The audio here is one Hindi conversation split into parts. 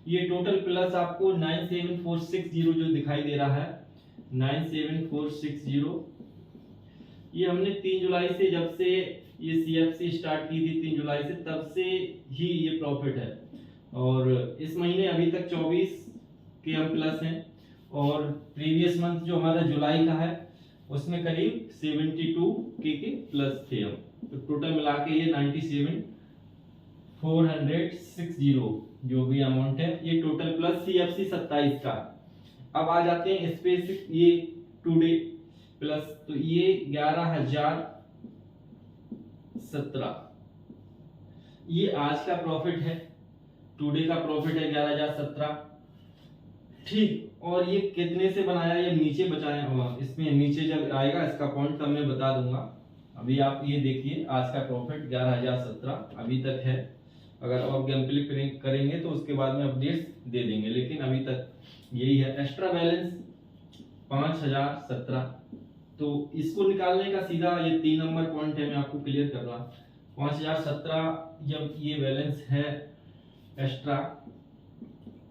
ये टोटल प्लस आपको 97460 जो दिखाई दे रहा है 97460, ये हमने 3 जुलाई से, जब से ये सीएफसी स्टार्ट की थी 3 जुलाई से, तब से ही ये प्रॉफिट है। और इस महीने अभी तक 24 के हम प्लस हैं, और प्रीवियस मंथ जो हमारा जुलाई का है उसमें करीब 72 के प्लस थे हम। तो टोटल मिला के ये 97,460 जो भी अमाउंट है ये टोटल प्लस सीएफसी 27 का। अब आ जाते हैं स्पेसिफिक ये टुडे प्लस, तो ये 11,017 ये आज का प्रॉफिट है, टुडे का प्रॉफिट है 11,017, ठीक। और ये कितने से बनाया, ये नीचे बचाया, इसमें नीचे जब आएगा इसका पॉइंट तब मैं बता दूंगा। अभी आप ये देखिए आज का प्रॉफिट 11,017 अभी तक है। अगर और गेम प्ले करेंगे तो उसके बाद में अपडेट्स दे देंगे, लेकिन अभी तक यही है। एक्स्ट्रा बैलेंस 5,017, तो इसको निकालने का सीधा ये 3 नंबर पॉइंट है, मैं आपको क्लियर कर रहा हूँ। 5,017 जब ये बैलेंस है एक्स्ट्रा,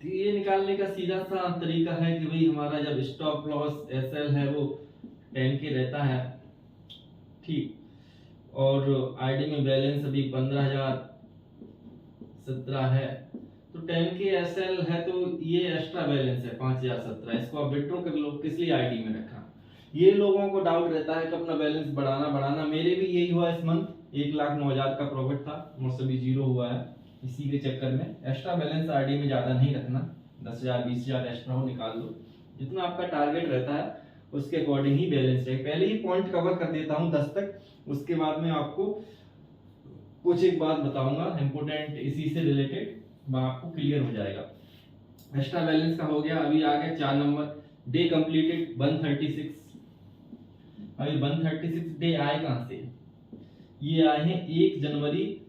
तो ये निकालने का सीधा सा तरीका है कि भाई हमारा जब स्टॉप लॉस एसएल है वो 10 के रहता है, ठीक। और आईडी में बैलेंस अभी 15,017 है, तो 10 के एसएल है, तो ये एक्स्ट्रा बैलेंस है 5,017। इसको आप विड्रॉ कर लो, किस लिए आईडी में रखा। ये लोगों को डाउट रहता है कि अपना बैलेंस बढ़ाना, मेरे भी यही हुआ। इस मंथ 1,09,000 का प्रॉफिट था, मुझसे भी जीरो हुआ है। इसी के चक्कर में एक्स्ट्रा बैलेंस आईडी में ज्यादा नहीं रखना, 10,000 20,000 एक्स्ट्रा हो निकाल दो, जितना आपका टारगेट रहता है उसके अकॉर्डिंग ही बैलेंस है। पहले ही पॉइंट कवर कर देता हूं 10 तक, उसके बाद में आपको कुछ एक बात बताऊंगा इंपोर्टेंट, इसी से रिलेटेड आपको क्लियर हो जाएगा। एक्स्ट्रा बैलेंस का हो गया। अभी आ गया 4 नंबर, डे कंप्लीटेड 136। अभी 136 डे आए कहां से, ये आए हैं 1 जनवरी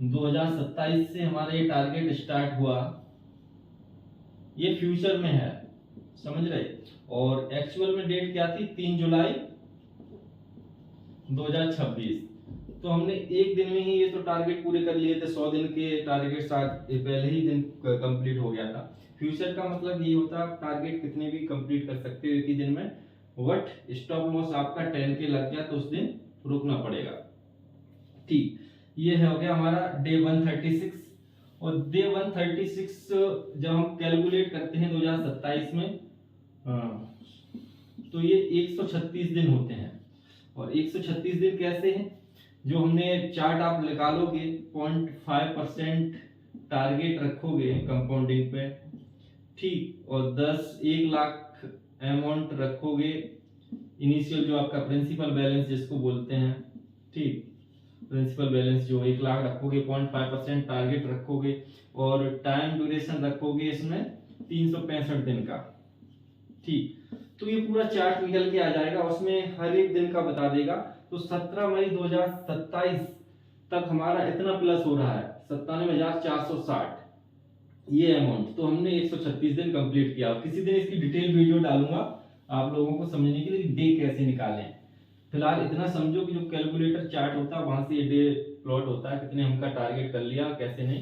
2027 से हमारा ये टारगेट स्टार्ट हुआ, ये फ्यूचर में है, समझ रहे। और एक्चुअल में डेट क्या थी, 3 जुलाई 2026। तो हमने एक दिन में ही ये तो टारगेट पूरे कर लिए थे, 100 दिन के टारगेट पहले ही दिन कंप्लीट हो गया था। फ्यूचर का मतलब ये होता है टारगेट कितने भी कंप्लीट कर सकते हो एक ही दिन में, बट स्टॉप लॉस आपका 10 के लग गया तो उस दिन रुकना पड़ेगा, ठीक। ये हो गया हमारा डे 136। और डे 136 जब हम कैलकुलेट करते हैं 2027 में, तो ये 136 दिन होते हैं। और 136 दिन कैसे हैं, जो हमने चार्ट आप निकालोगे 0.5% टारगेट रखोगे कंपाउंडिंग पे, ठीक। और 1 लाख अमाउंट रखोगे इनिशियल, जो आपका प्रिंसिपल बैलेंस जिसको बोलते हैं, ठीक। प्रिंसिपल बैलेंस जो 1 लाख रखोगे, 0.5% टारगेट रखोगे, और टाइम ड्यूरेशन रखोगे इसमें 365 दिन का, ठीक। तो ये पूरा चार्ट निकल के आ जाएगा, उसमें हर एक दिन का बता देगा। तो 17 मई 2027 तक हमारा इतना प्लस हो रहा है, 97,460 ये अमाउंट। तो हमने 136 दिन कंप्लीट किया। किसी दिन इसकी डिटेल वीडियो डालूंगा आप लोगों को समझने के लिए, डे कैसे निकालें। फिलहाल इतना समझो कि जो कैलकुलेटर चार्ट होता है वहां से ये डे प्लॉट होता है, कितने हमका टारगेट कर लिया कैसे नहीं।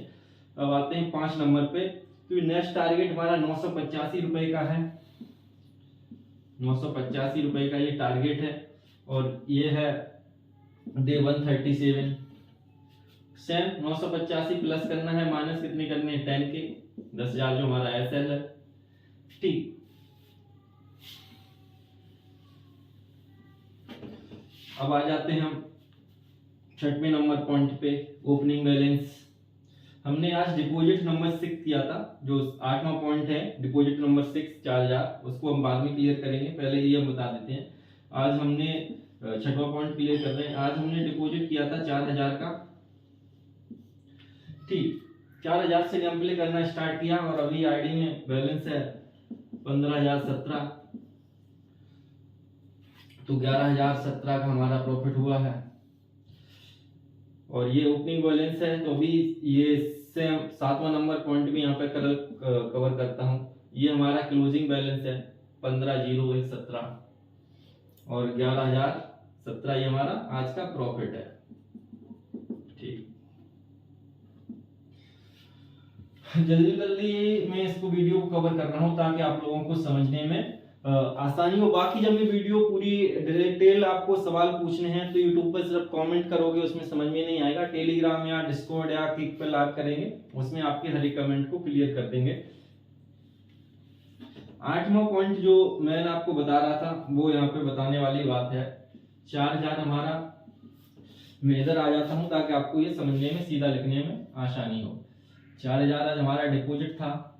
अब आते हैं 5 नंबर पे, तो नेक्स्ट टारगेट हमारा 985 रुपए का है, 985 रुपए का ये टारगेट है। और ये है डे 137, सेम 985 प्लस करना है, माइनस कितने करने हैं 10 के, 10,000 जो हमारा एसएल है, ठीक। अब आ जाते हैं हम 6वें नंबर पॉइंट पे, ओपनिंग बैलेंस। हमने आज डिपॉजिट नंबर 6 किया था, जो 8वां पॉइंट है डिपॉजिट नंबर 6 4000, उसको हम बाद में क्लियर करेंगे, पहले ये हम बता देते हैं। आज हमने 6वां पॉइंट क्लियर कर रहे हैं। आज हमने डिपॉजिट किया था 4,000 का, ठीक। 4,000 से गेम प्ले करना स्टार्ट किया, और अभी आईडी में बैलेंस है 15,017, तो 11,017 का हमारा प्रॉफिट हुआ है। और ये ओपनिंग बैलेंस है, तो अभी ये से 7वां नंबर पॉइंट भी यहाँ पे कवर करता हूँ। ये हमारा क्लोजिंग बैलेंस है 15,017, और 11,017 ये हमारा आज का प्रॉफिट है, ठीक। जल्दी जल्दी मैं इसको वीडियो को कवर कर रहा हूँ ताकि आप लोगों को समझने में आसानी हो। बाकी जब मैं वीडियो पूरी डिटेल आपको सवाल पूछने हैं तो यूट्यूब पर सिर्फ कमेंट करोगे, उसमें समझ में नहीं आएगा। टेलीग्राम या डिस्कॉर्ड या किक पे लाइव करेंगे, उसमें आपके हर एक कमेंट को क्लियर कर देंगे। 8वां पॉइंट जो मैंने आपको बता रहा था वो यहाँ पे बताने वाली बात है। 4000 हमारा, मैं इधर आ जाता हूँ ताकि आपको ये समझने में, सीधा लिखने में आसानी हो। 4000 आज हमारा डिपॉजिट था।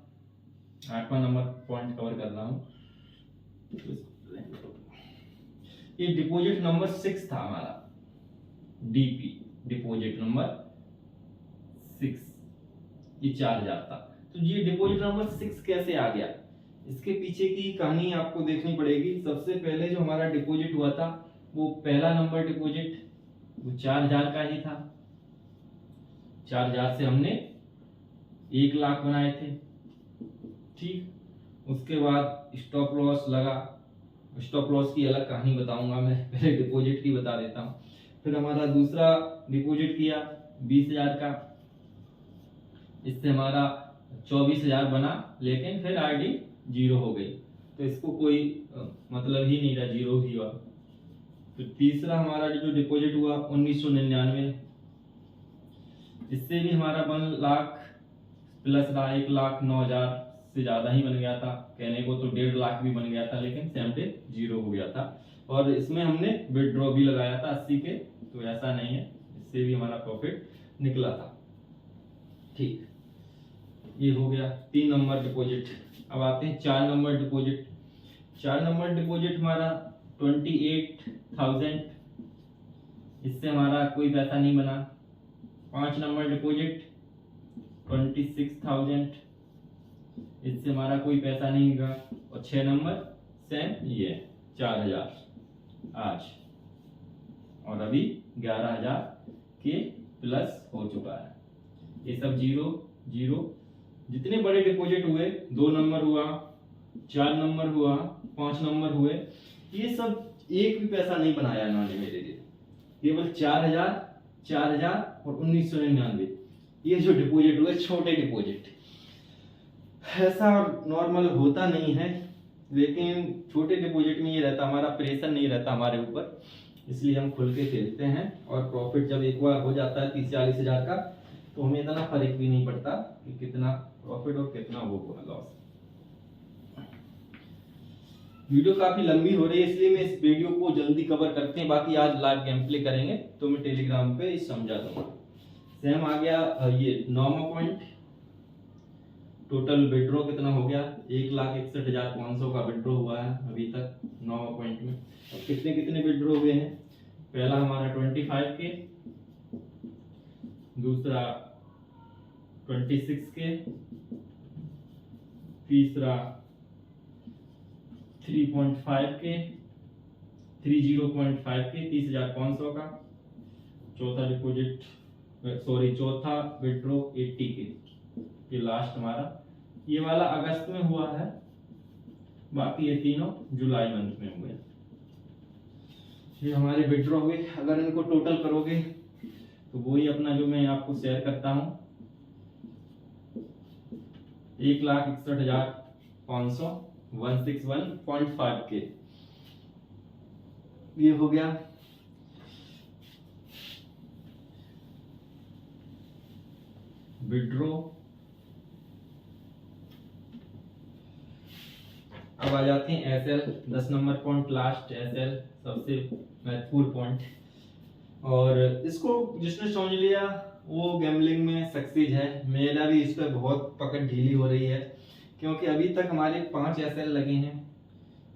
8वां नंबर पॉइंट कवर कर रहा हूँ। ये डिपॉजिट नंबर 6 था हमारा, डीपी डिपॉजिट नंबर 6, ये 4000 था। तो ये डिपॉजिट नंबर 6 कैसे आ गया, इसके पीछे की कहानी आपको देखनी पड़ेगी। सबसे पहले जो हमारा डिपॉजिट हुआ था वो पहला नंबर डिपॉजिट वो 4000 का ही था। 4000 से हमने 1 लाख बनाए थे, ठीक। उसके बाद स्टॉप लॉस लगा, स्टॉप लॉस की अलग कहानी बताऊंगा मैं, पहले डिपॉजिट की बता देता हूँ। फिर हमारा दूसरा डिपॉजिट किया 20000 का, इससे हमारा 24000 बना, लेकिन फिर आईडी 0 हो गई, तो इसको कोई मतलब ही नहीं रहा, 0 ही हुआ। फिर तीसरा हमारा जो डिपॉजिट हुआ 1999, इससे भी हमारा 1 लाख प्लस रहा, 1,09,000 से ज्यादा ही बन गया था। कहने को तो 1.5 लाख भी बन गया था, लेकिन सेम डे 0 हो गया था। और इसमें हमने विड्रॉ भी लगाया था 80 के, तो ऐसा नहीं है, इससे भी हमारा प्रॉफिट निकला था, ठीक। ये हो गया 3 नंबर डिपॉजिट। अब आते हैं 4 नंबर डिपॉजिट। 4 नंबर डिपॉजिट हमारा 28,000, इससे हमारा कोई पैसा नहीं बना। 5 नंबर डिपॉजिट 26,000, इससे हमारा कोई पैसा नहीं मिला। और 6 नंबर सेम ये 4000 आज, और अभी 11000 के प्लस हो चुका है। ये सब 0 0। जितने बड़े डिपॉजिट हुए, 2 नंबर हुआ, 4 नंबर हुआ, 5 नंबर हुए, ये सब एक भी पैसा नहीं बनाया इन्होंने मेरे लिए। केवल 4000 4000 और 1999, ये जो डिपॉजिट हुए छोटे डिपॉजिट। ऐसा नॉर्मल होता नहीं है, लेकिन छोटे डिपॉजिट में ये रहता, हमारा प्रेशर नहीं रहता हमारे ऊपर, इसलिए हम खुल के खेलते हैं। और प्रॉफिट जब एक बार हो जाता है 30-40 हजार का, तो हमें इतना फर्क भी नहीं पड़ता कि कितना प्रॉफिट और कितना वो लॉस। वीडियो काफी लंबी हो रही है, इसलिए मैं इस वीडियो को जल्दी कवर करते हैं। बाकी आज लाइव गेम प्ले करेंगे तो मैं टेलीग्राम पे समझा दूंगा। सेम आ गया ये 9वां पॉइंट। टोटल विड्रॉ कितना हो गया, 1,61,500 का विड्रॉ हुआ है अभी तक 9वां पॉइंट में। अब कितने कितने विड्रॉ हुए हैं, पहला हमारा 25 के, दूसरा 26 के, तीसरा 3.5 के, 30.5 के, 30,500 का, चौथा डिपॉजिट चौथा विड्रॉ 80 के, ये लास्ट हमारा, ये वाला अगस्त में हुआ है, बाकी ये तीनों जुलाई मंथ में हुए। ये हमारे विड्रॉ हुए। अगर इनको टोटल करोगे तो वही अपना जो मैं आपको शेयर करता हूं, 1,61,500 161.5 के, ये हो गया। विड्रॉ। अब आ जाते हैं SL, 10 number point last. SL सबसे महत्वपूर्ण पॉइंट, और इसको जिसने समझ लिया वो गैम्बलिंग में सक्सेस है। मेरा भी इस पर बहुत पकड़ ढीली हो रही है, क्योंकि अभी तक हमारे 5 एसएल लगे हैं।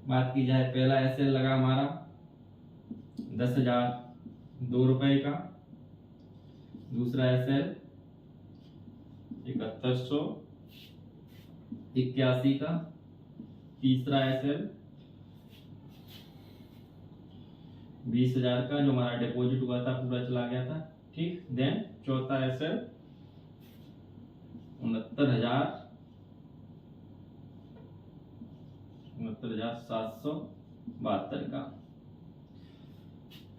बात की जाए, पहला एसएल लगा हमारा 10,002 रुपए का, दूसरा एसएल 7181 का, तीसरा एसएल 20,000 का जो हमारा डिपॉजिट हुआ था पूरा चला गया था, ठीक। देन चौथा एसएल 69,772 का,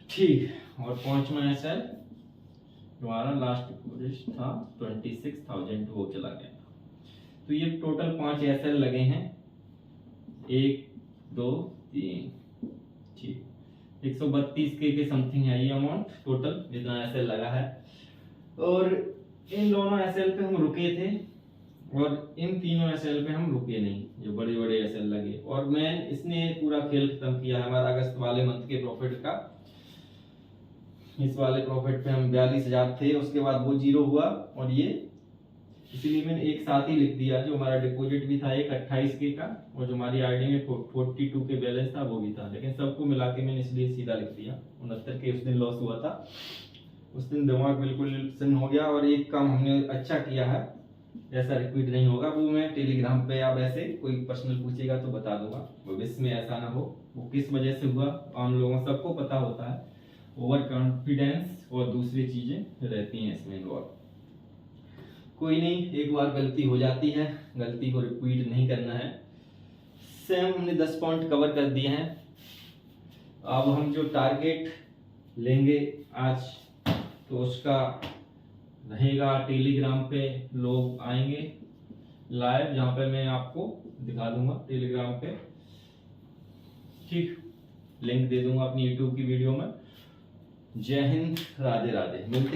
ठीक। और 5वां एसएल जो हमारा लास्ट डिपॉजिट था 26,000, वो चला गया। तो ये टोटल 5 एसएल लगे हैं, 1 2 3, ठीक, 132 के समथिंग है ये अमाउंट टोटल, जितना एसएल लगा है। और इन दोनों एसएल पे हम रुके थे और इन तीनों एसएल पे हम रुके नहीं, जो बड़े बड़े एसएल लगे। और मैं इसने पूरा खेल खत्म किया हमारा अगस्त वाले मंथ के प्रॉफिट का। इस वाले प्रॉफिट पे हम 42,000 थे, उसके बाद वो जीरो हुआ और ये, इसीलिए मैंने एक साथ ही लिख दिया। जो हमारा डिपॉजिट भी था एक 28 के का, और जो हमारी आईडी में 42 के बैलेंस था वो भी था, लेकिन सबको मिला के मैंने इसलिए सीधा लिख दिया। 69 के उस दिन लॉस हुआ था, उस दिन दिमाग बिल्कुल सुन्न हो गया। और एक काम हमने अच्छा किया है, ऐसा रिपीट नहीं होगा, वो मैं टेलीग्राम पे या वैसे कोई पर्सनल पूछेगा तो बता दूंगा, भविष्य में ऐसा ना हो। वो किस वजह से हुआ आम लोगों सबको पता होता है, ओवर कॉन्फिडेंस और दूसरी चीजें रहती हैं इसमें इन्वॉल्व। कोई नहीं, एक बार गलती हो जाती है, गलती को रिपीट नहीं करना है। सेम हमने 10 पॉइंट कवर कर दिए हैं। अब हम जो टारगेट लेंगे आज, तो उसका रहेगा टेलीग्राम पे लोग आएंगे लाइव, जहां पे मैं आपको दिखा दूंगा टेलीग्राम पे, ठीक, लिंक दे दूंगा अपनी यूट्यूब की वीडियो में। जय हिंद, राधे राधे, मिलते हैं।